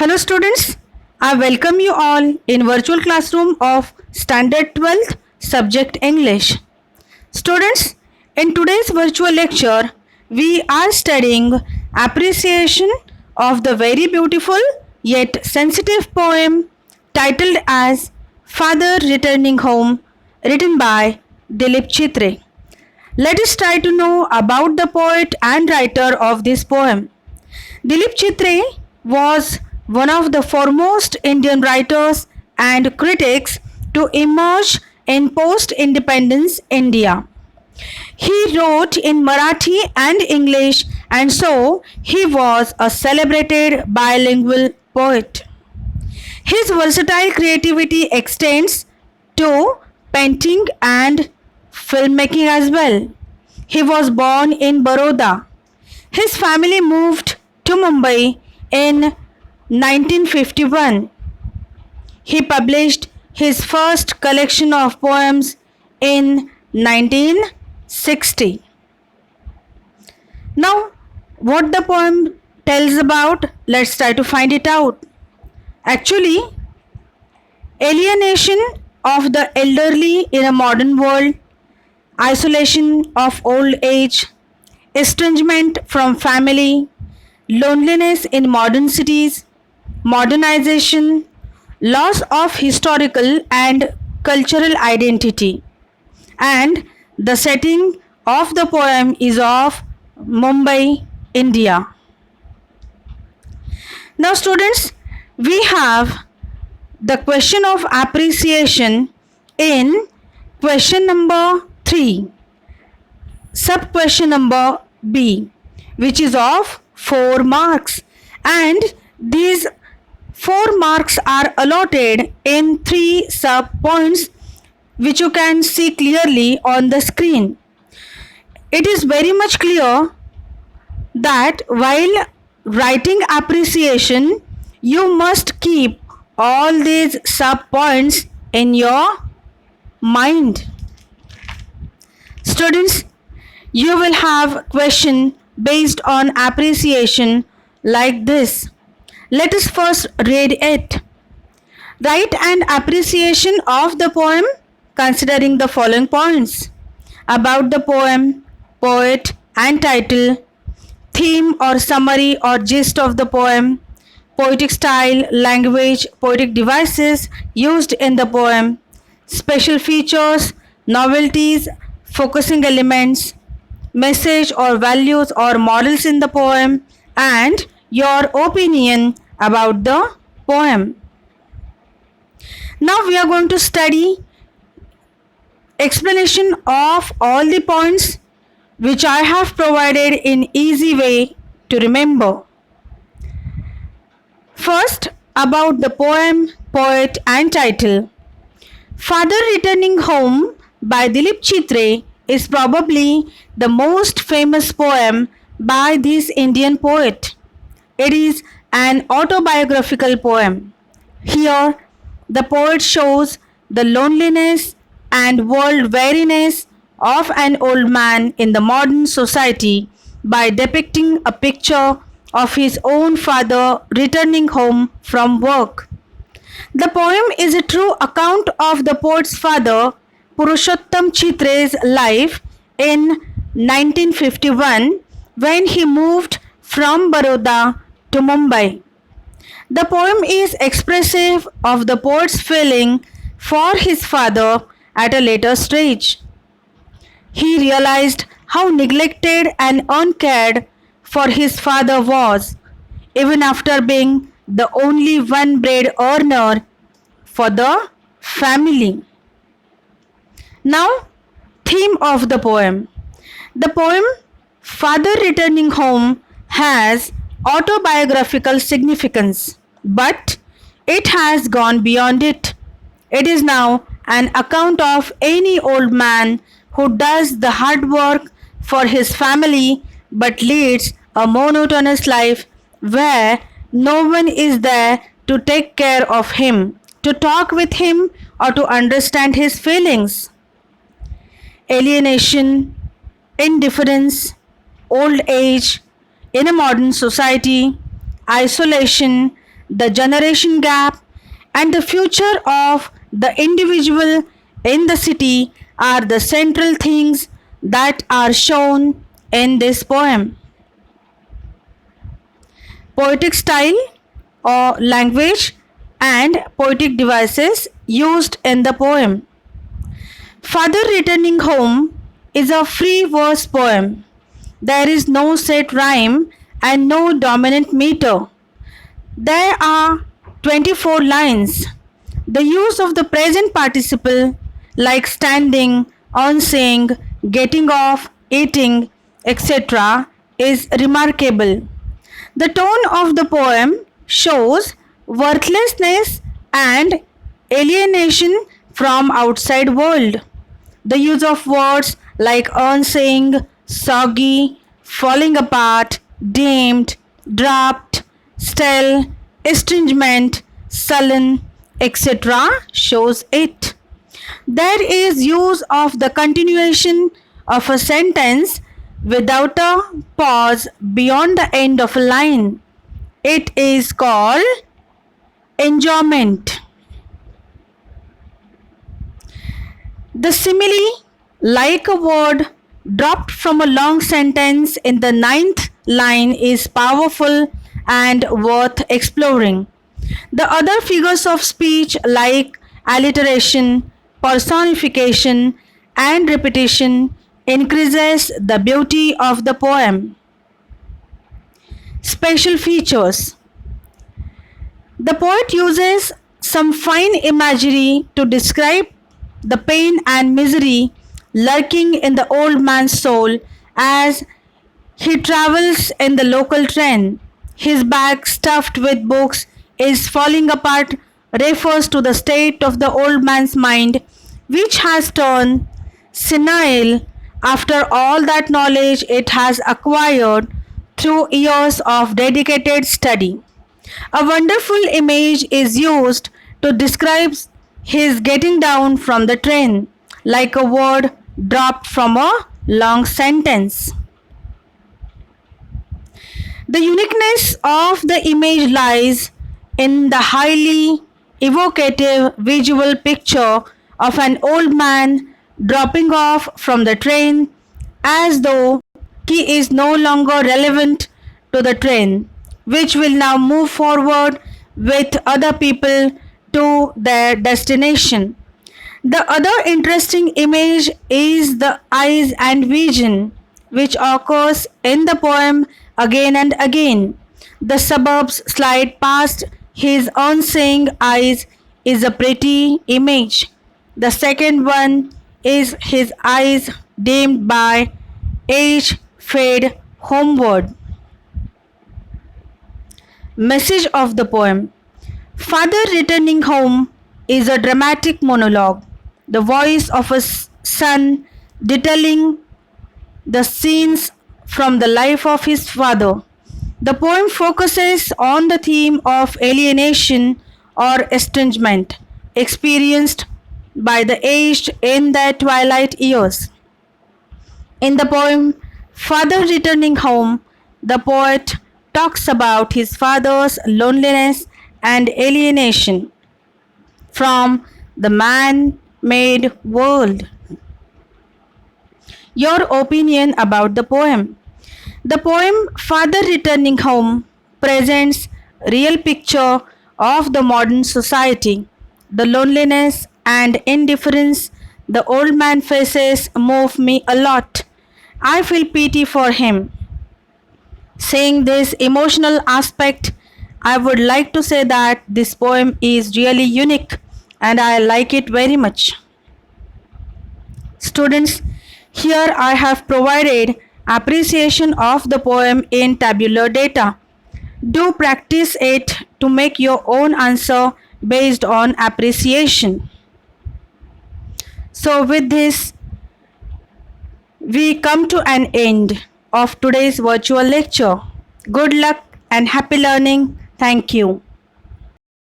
Hello students, I welcome you all in virtual classroom of Standard 12th subject English. Students, in today's virtual lecture, we are studying appreciation of the very beautiful yet sensitive poem titled as Father Returning Home, written by Dilip Chitre. Let us try to know about the poet and writer of this poem. Dilip Chitre was one of the foremost Indian writers and critics to emerge in post-independence India. He wrote in Marathi and English, and so he was a celebrated bilingual poet. His versatile creativity extends to painting and filmmaking as well. He was born in Baroda. His family moved to Mumbai in 1951. He published his first collection of poems in 1960. Now, what the poem tells about, let's try to find it out. Actually, alienation of the elderly in a modern world, isolation of old age, estrangement from family, loneliness in modern cities, modernization, loss of historical and cultural identity. And the setting of the poem is of Mumbai, India. Now students, we have the question of appreciation in question number 3, sub question number B, which is of 4 marks, and these 4 marks are allotted in 3 sub points which you can see clearly on the screen. It is very much clear that while writing appreciation, you must keep all these sub points in your mind. Students, you will have question based on appreciation like this. Let us first read it. Write an appreciation of the poem considering the following points: about the poem, poet and title, theme or summary or gist of the poem, poetic style, language, poetic devices used in the poem, special features, novelties, focusing elements, message or values or morals in the poem, and your opinion about the poem. Now we are going to study explanation of all the points which I have provided in easy way to remember. First, about the poem, poet and title. Father Returning Home by Dilip Chitre is probably the most famous poem by this Indian poet. It is an autobiographical poem. Here, the poet shows the loneliness and world weariness of an old man in the modern society by depicting a picture of his own father returning home from work. The poem is a true account of the poet's father, Purushottam Chitre's life in 1951 when he moved from Baroda to Mumbai. The poem is expressive of the poet's feeling for his father at a later stage. He realized how neglected and uncared for his father was, even after being the only one bread earner for the family. Now, theme of the poem. The poem Father Returning Home has autobiographical significance, but it has gone beyond it. It is now an account of any old man who does the hard work for his family but leads a monotonous life where no one is there to take care of him, to talk with him, or to understand his feelings. Alienation, indifference, old age in a modern society, isolation, the generation gap, and the future of the individual in the city are the central things that are shown in this poem. Poetic style or language and poetic devices used in the poem. Father Returning Home is a free verse poem. There is no set rhyme and no dominant meter. There are 24 lines. The use of the present participle like standing, on saying, getting off, eating, etc. is remarkable. The tone of the poem shows worthlessness and alienation from outside world. The use of words like unsaying, soggy, falling apart, deemed, dropped, still, estrangement, sullen, etc. shows it. There is use of the continuation of a sentence without a pause beyond the end of a line. It is called enjoyment. The simile, like a word dropped from a long sentence in the ninth line, is powerful and worth exploring. The other figures of speech, like alliteration, personification, and repetition, increases the beauty of the poem. Special features. The poet uses some fine imagery to describe the pain and misery lurking in the old man's soul as he travels in the local train. His bag stuffed with books is falling apart refers to the state of the old man's mind, which has turned senile after all that knowledge it has acquired through years of dedicated study. A wonderful image is used to describe his getting down from the train, like a word dropped from a long sentence. The uniqueness of the image lies in the highly evocative visual picture of an old man dropping off from the train as though he is no longer relevant to the train, which will now move forward with other people to their destination. The other interesting image is the eyes and vision, which occurs in the poem again and again. The suburbs slide past his unseeing eyes is a pretty image. The second one is his eyes dimmed by age fade homeward. Message of the poem. Father Returning Home is a dramatic monologue, the voice of a son detailing the scenes from the life of his father. The poem focuses on the theme of alienation or estrangement experienced by the aged in their twilight years. In the poem Father Returning Home, the poet talks about his father's loneliness and alienation from the man made world. Your opinion about the poem. The poem Father Returning Home presents real picture of the modern society. The loneliness and indifference the old man faces move me a lot. I feel pity for him. Saying this emotional aspect, I would like to say that this poem is really unique and I like it very much. Students, here I have provided appreciation of the poem in tabular data. Do practice it to make your own answer based on appreciation. So with this, we come to an end of today's virtual lecture. Good luck and happy learning. Thank you.